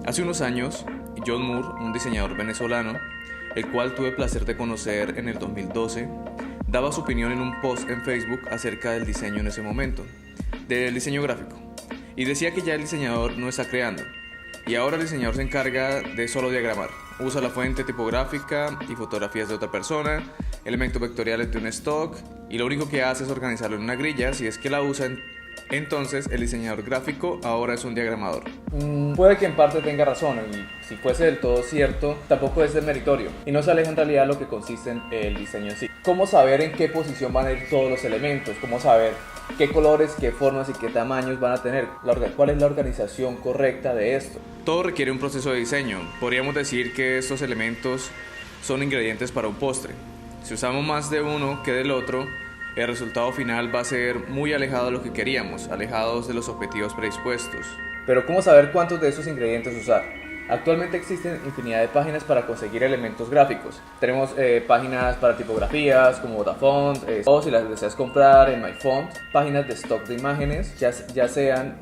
Hace unos años, John Moore, un diseñador venezolano, el cual tuve el placer de conocer en el 2012, daba su opinión en un post en Facebook acerca del diseño en ese momento, del diseño gráfico, y decía que ya el diseñador no está creando, y ahora el diseñador se encarga de solo diagramar. Usa la fuente tipográfica y fotografías de otra persona, elementos vectoriales de un stock, y lo único que hace es organizarlo en una grilla si es que la usa. Entonces el diseñador gráfico ahora es un diagramador. Puede que en parte tenga razón, y si fuese del todo cierto, tampoco es meritorio y no se aleja en realidad lo que consiste en el diseño en sí. ¿Cómo saber en qué posición van a ir todos los elementos? ¿Cómo saber qué colores, qué formas y qué tamaños van a tener? ¿Cuál es la organización correcta de esto? Todo requiere un proceso de diseño. Podríamos decir que estos elementos son ingredientes para un postre. Si usamos más de uno que del otro, el resultado final va a ser muy alejado de lo que queríamos, alejados de los objetivos predispuestos. Pero ¿cómo saber cuántos de esos ingredientes usar? Actualmente existen infinidad de páginas para conseguir elementos gráficos. Tenemos páginas para tipografías como Dafont, o si las deseas comprar en MyFont, páginas de stock de imágenes, ya sean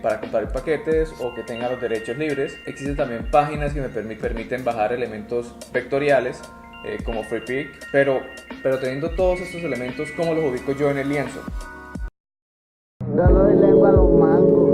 para comprar paquetes o que tengan los derechos libres. Existen también páginas que me permiten bajar elementos vectoriales como FreePic, pero teniendo todos estos elementos, ¿cómo los ubico yo en el lienzo? Dándole lengua a los mangos.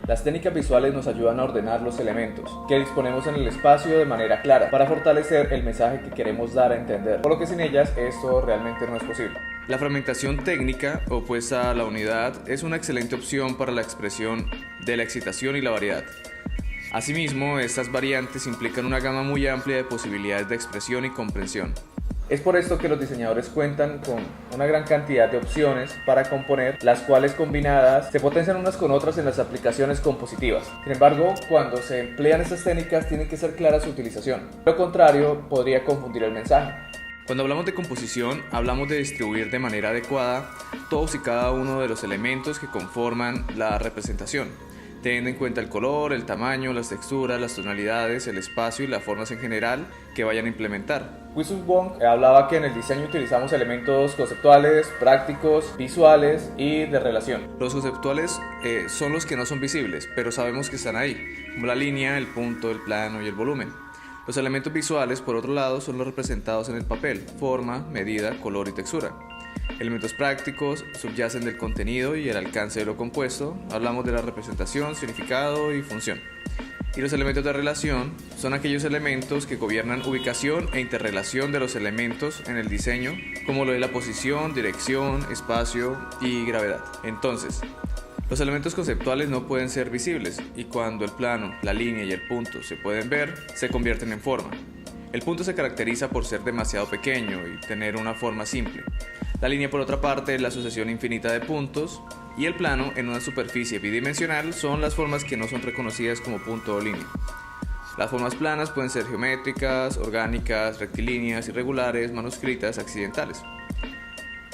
Las técnicas visuales nos ayudan a ordenar los elementos que disponemos en el espacio de manera clara para fortalecer el mensaje que queremos dar a entender, por lo que sin ellas esto realmente no es posible. La fragmentación técnica, opuesta a la unidad, es una excelente opción para la expresión de la excitación y la variedad. Asimismo, estas variantes implican una gama muy amplia de posibilidades de expresión y comprensión. Es por esto que los diseñadores cuentan con una gran cantidad de opciones para componer, las cuales combinadas se potencian unas con otras en las aplicaciones compositivas. Sin embargo, cuando se emplean estas técnicas tiene que ser clara su utilización. Lo contrario podría confundir el mensaje. Cuando hablamos de composición, hablamos de distribuir de manera adecuada todos y cada uno de los elementos que conforman la representación, teniendo en cuenta el color, el tamaño, las texturas, las tonalidades, el espacio y las formas en general que vayan a implementar. Wissam Wong hablaba que en el diseño utilizamos elementos conceptuales, prácticos, visuales y de relación. Los conceptuales son los que no son visibles, pero sabemos que están ahí, como la línea, el punto, el plano y el volumen. Los elementos visuales, por otro lado, son los representados en el papel: forma, medida, color y textura. Elementos prácticos subyacen del contenido y el alcance de lo compuesto. Hablamos de la representación, significado y función. Y los elementos de relación son aquellos elementos que gobiernan ubicación e interrelación de los elementos en el diseño, como lo de la posición, dirección, espacio y gravedad. Entonces, los elementos conceptuales no pueden ser visibles, y cuando el plano, la línea y el punto se pueden ver, se convierten en forma. El punto se caracteriza por ser demasiado pequeño y tener una forma simple. La línea, por otra parte, es la sucesión infinita de puntos, y el plano, en una superficie bidimensional, son las formas que no son reconocidas como punto o línea. Las formas planas pueden ser geométricas, orgánicas, rectilíneas, irregulares, manuscritas, accidentales.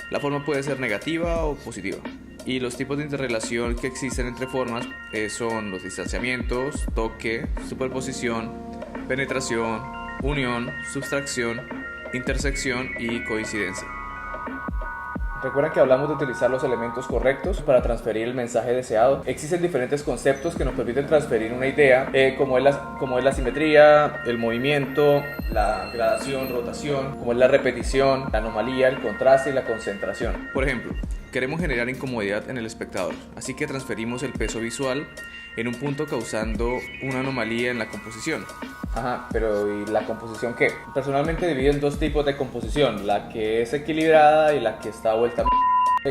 La forma puede ser negativa o positiva. Y los tipos de interrelación que existen entre formas son los distanciamientos, toque, superposición, penetración, unión, subtracción, intersección y coincidencia. Recuerden que hablamos de utilizar los elementos correctos para transferir el mensaje deseado. Existen diferentes conceptos que nos permiten transferir una idea, como es la simetría, el movimiento, la gradación, rotación, como es la repetición, la anomalía, el contraste y la concentración. Por ejemplo, queremos generar incomodidad en el espectador, así que transferimos el peso visual en un punto causando una anomalía en la composición. Ajá, pero ¿y la composición qué? Personalmente divido en dos tipos de composición, la que es equilibrada y la que está vuelta a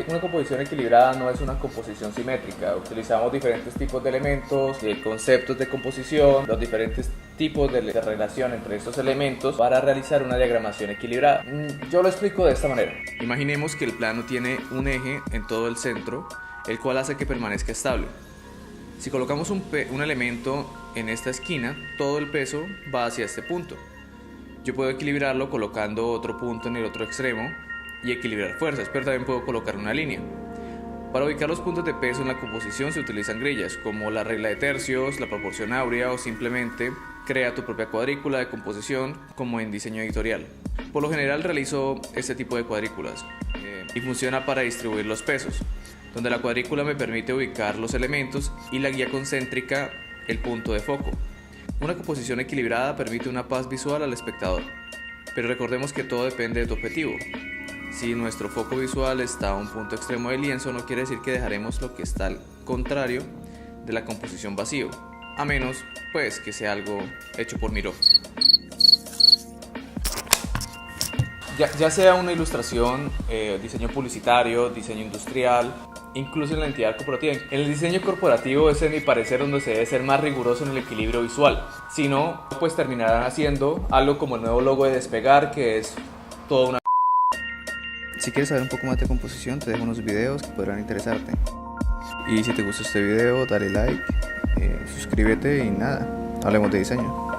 Una composición equilibrada no es una composición simétrica. Utilizamos diferentes tipos de elementos, conceptos de composición, los diferentes tipos de relación entre estos elementos para realizar una diagramación equilibrada. Yo lo explico de esta manera. Imaginemos que el plano tiene un eje en todo el centro, el cual hace que permanezca estable. Si colocamos un elemento en esta esquina, todo el peso va hacia este punto. Yo puedo equilibrarlo colocando otro punto en el otro extremo y equilibrar fuerzas, pero también puedo colocar una línea. Para ubicar los puntos de peso en la composición se utilizan grillas, como la regla de tercios, la proporción áurea o simplemente crea tu propia cuadrícula de composición como en diseño editorial. Por lo general realizo este tipo de cuadrículas y funciona para distribuir los pesos, donde la cuadrícula me permite ubicar los elementos y la guía concéntrica el punto de foco. Una composición equilibrada permite una paz visual al espectador, pero recordemos que todo depende de tu objetivo. Si nuestro foco visual está a un punto extremo del lienzo, no quiere decir que dejaremos lo que está al contrario de la composición vacío, a menos pues que sea algo hecho por Miró. Ya sea una ilustración, diseño publicitario, diseño industrial, incluso en la entidad corporativa. En el diseño corporativo es, en mi parecer, donde se debe ser más riguroso en el equilibrio visual. Si no, pues terminarán haciendo algo como el nuevo logo de Despegar, que es toda una... Si quieres saber un poco más de composición, te dejo unos videos que podrán interesarte. Y si te gustó este video, dale like, suscríbete y nada, hablemos de diseño.